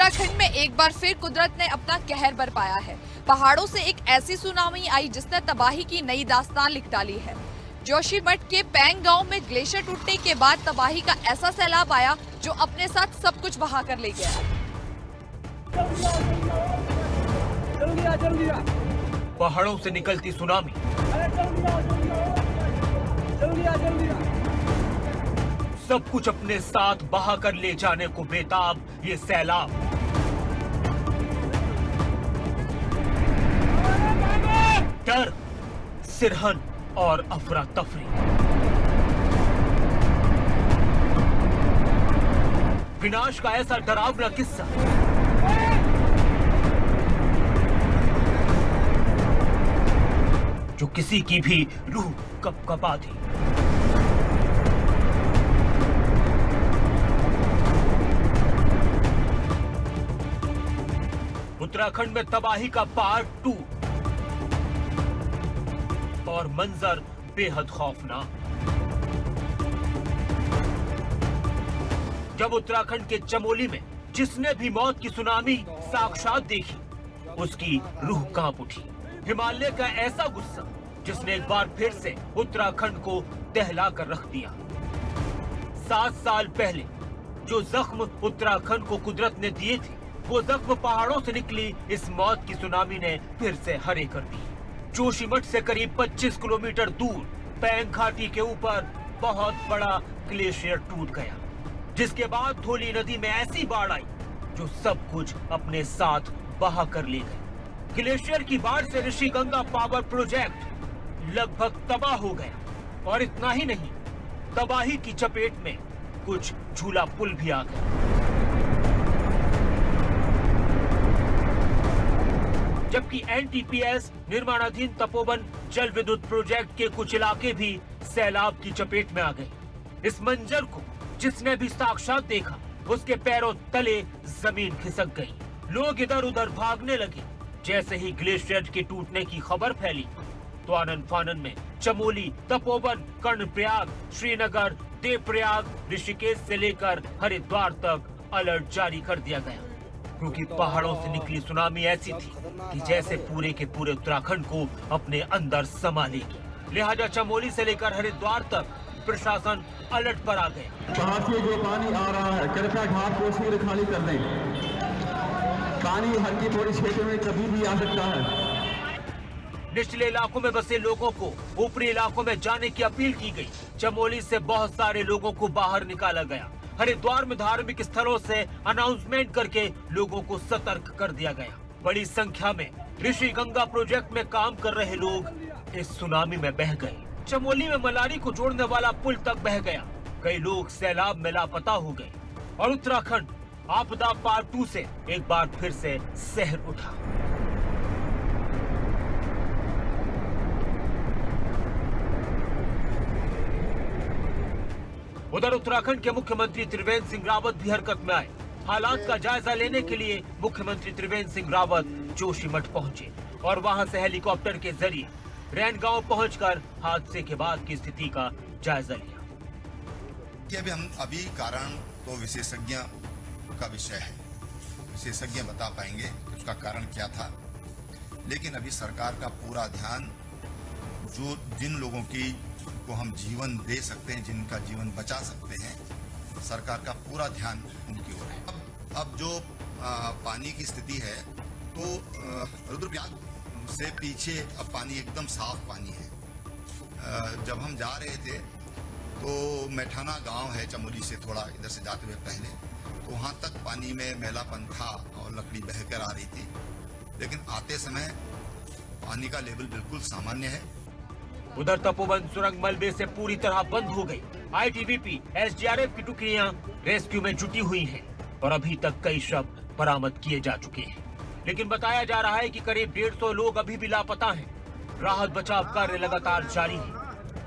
उत्तराखंड में एक बार फिर कुदरत ने अपना कहर बरपाया है। पहाड़ों से एक ऐसी सुनामी आई जिसने तबाही की नई दास्तान लिख डाली है। जोशीमठ के पैंग गांव में ग्लेशियर टूटने के बाद तबाही का ऐसा सैलाब आया जो अपने साथ सब कुछ बहा कर ले गया। पहाड़ों से निकलती सुनामी, सब कुछ अपने साथ बहा कर ले जाने को बेताब ये सैलाब। डर, सिरहन और अफरा तफरी। विनाश का ऐसा डरावना किस्सा जो किसी की भी रूह कपकपा दी। उत्तराखंड में तबाही का पार्ट 2 और मंजर बेहद खौफनाक। जब उत्तराखंड के चमोली में जिसने भी मौत की सुनामी साक्षात देखी, उसकी रूह कांप उठी। हिमालय का ऐसा गुस्सा जिसने एक बार फिर से उत्तराखंड को दहला कर रख दिया। 7 साल पहले जो जख्म उत्तराखंड को कुदरत ने दिए थे, वो जख्म पहाड़ों से निकली इस मौत की सुनामी ने फिर से हरे कर दी। जोशीमठ से करीब 25 किलोमीटर दूर पैंग घाटी के ऊपर बहुत बड़ा ग्लेशियर टूट गया, जिसके बाद धौली नदी में ऐसी बाढ़ आई जो सब कुछ अपने साथ बहा कर ले गई। ग्लेशियर की बाढ़ से ऋषिगंगा पावर प्रोजेक्ट लगभग तबाह हो गया और इतना ही नहीं, तबाही की चपेट में कुछ झूला पुल भी आ गया। जबकि एनटीपीएस निर्माणाधीन तपोवन जल विद्युत प्रोजेक्ट के कुछ इलाके भी सैलाब की चपेट में आ गए। इस मंजर को जिसने भी साक्षात देखा, उसके पैरों तले जमीन खिसक गई। लोग इधर उधर भागने लगे। जैसे ही ग्लेशियर के टूटने की खबर फैली तो आनन फानन में चमोली, तपोवन, कर्णप्रयाग, श्रीनगर, देवप्रयाग, ऋषिकेश से लेकर हरिद्वार तक अलर्ट जारी कर दिया गया, क्योंकि पहाड़ों से निकली सुनामी ऐसी थी कि जैसे पूरे के पूरे उत्तराखंड को अपने अंदर समा लेगी। लिहाजा चमोली से लेकर हरिद्वार तक प्रशासन अलर्ट पर आ गया। पहाड़ से जो पानी आ रहा है, कृपया घाट को शीघ्र खाली कर दें। पानी हल्की थोड़ी क्षेत्र में कभी भी आ सकता है। निचले इलाकों में बसे लोगों को ऊपरी इलाकों में जाने की अपील की गई। चमोली से बहुत सारे लोगों को बाहर निकाला गया। हरिद्वार में धार्मिक स्थलों से अनाउंसमेंट करके लोगों को सतर्क कर दिया गया। बड़ी संख्या में ऋषिगंगा प्रोजेक्ट में काम कर रहे लोग इस सुनामी में बह गए। चमोली में मलारी को जोड़ने वाला पुल तक बह गया। कई लोग सैलाब में लापता हो गए और उत्तराखंड आपदा पार्ट 2 से एक बार फिर से सहर उठा। उधर उत्तराखंड के मुख्यमंत्री त्रिवेंद्र सिंह रावत भी हरकत में आए। हालात का जायजा लेने के लिए मुख्यमंत्री त्रिवेंद्र सिंह रावत जोशीमठ पहुंचे और वहां से हेलीकॉप्टर के जरिए रैन गांव पहुंचकर हादसे के बाद की स्थिति का जायजा लिया। अभी कारण तो विशेषज्ञ का विषय है, विशेषज्ञ बता पाएंगे कि उसका कारण क्या था, लेकिन अभी सरकार का पूरा ध्यान जो जिन लोगों की को हम जीवन दे सकते हैं, जिनका जीवन बचा सकते हैं, सरकार का पूरा ध्यान उनकी ओर है। अब जो पानी की स्थिति है तो रुद्रप्रयाग से पीछे अब पानी एकदम साफ पानी है। जब हम जा रहे थे तो मैठाना गांव है चमोली से थोड़ा इधर से जाते हुए पहले, तो वहां तक पानी में मैलापन था और लकड़ी बहकर आ रही थी, लेकिन आते समय पानी का लेवल बिल्कुल सामान्य है। उधर तपोवन सुरंग मलबे से पूरी तरह बंद हो गई। आईटीबीपी, एसडीआरएफ की टुकड़ियां रेस्क्यू में जुटी हुई हैं और अभी तक कई शव बरामद किए जा चुके हैं, लेकिन बताया जा रहा है कि करीब 150 लोग अभी भी लापता हैं। राहत बचाव कार्य लगातार जारी है,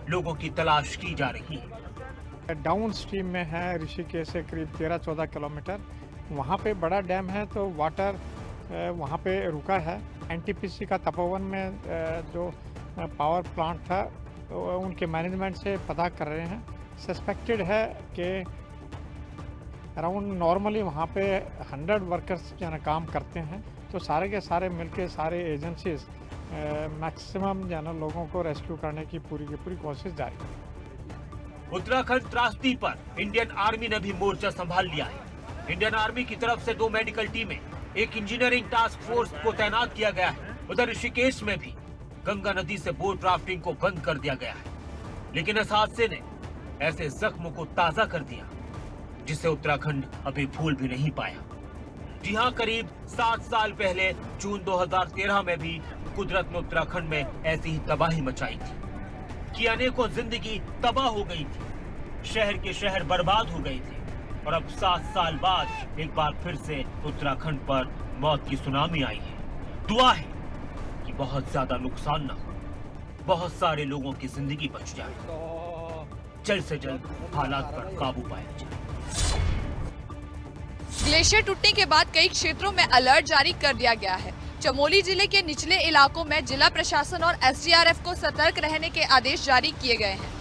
लोगों की तलाश की जा रही है। डाउन स्ट्रीम में है ऋषिकेश से करीब 13-14 किलोमीटर, वहाँ पे बड़ा डैम है तो वाटर वहाँ पे रुका है। एनटीपीसी का तपोवन में जो पावर प्लांट था उनके मैनेजमेंट से पता कर रहे हैं। सस्पेक्टेड है कि अराउंड नॉर्मली वहाँ पे 100 वर्कर्स जो है ना काम करते हैं, तो सारे के सारे मिलके सारे एजेंसीज मैक्सिमम जो है ना लोगों को रेस्क्यू करने की पूरी कोशिश जारी है। उत्तराखंड त्रासदी पर इंडियन आर्मी ने भी मोर्चा संभाल लिया है। इंडियन आर्मी की तरफ से 2 मेडिकल टीमें, एक इंजीनियरिंग टास्क फोर्स को तैनात किया गया है। उधर ऋषिकेश में भी गंगा नदी से बोट राफ्टिंग को बंद कर दिया गया है, लेकिन इस हादसे ने ऐसे जख्म को ताजा कर दिया जिसे उत्तराखंड अभी भूल भी नहीं पाया। जी हाँ, करीब 7 साल पहले जून 2013 में भी कुदरत ने उत्तराखंड में ऐसी ही तबाही मचाई थी कि अनेकों जिंदगी तबाह हो गई थी, शहर के शहर बर्बाद हो गए थे। और अब 7 साल बाद एक बार फिर से उत्तराखंड पर मौत की सुनामी आई है। दुआ है कि बहुत ज्यादा नुकसान न हो, बहुत सारे लोगों की जिंदगी बच जाए, जल्द से जल्द हालात पर काबू पाया जाए। ग्लेशियर टूटने के बाद कई क्षेत्रों में अलर्ट जारी कर दिया गया है। चमोली जिले के निचले इलाकों में जिला प्रशासन और एसडीआरएफ को सतर्क रहने के आदेश जारी किए गए हैं।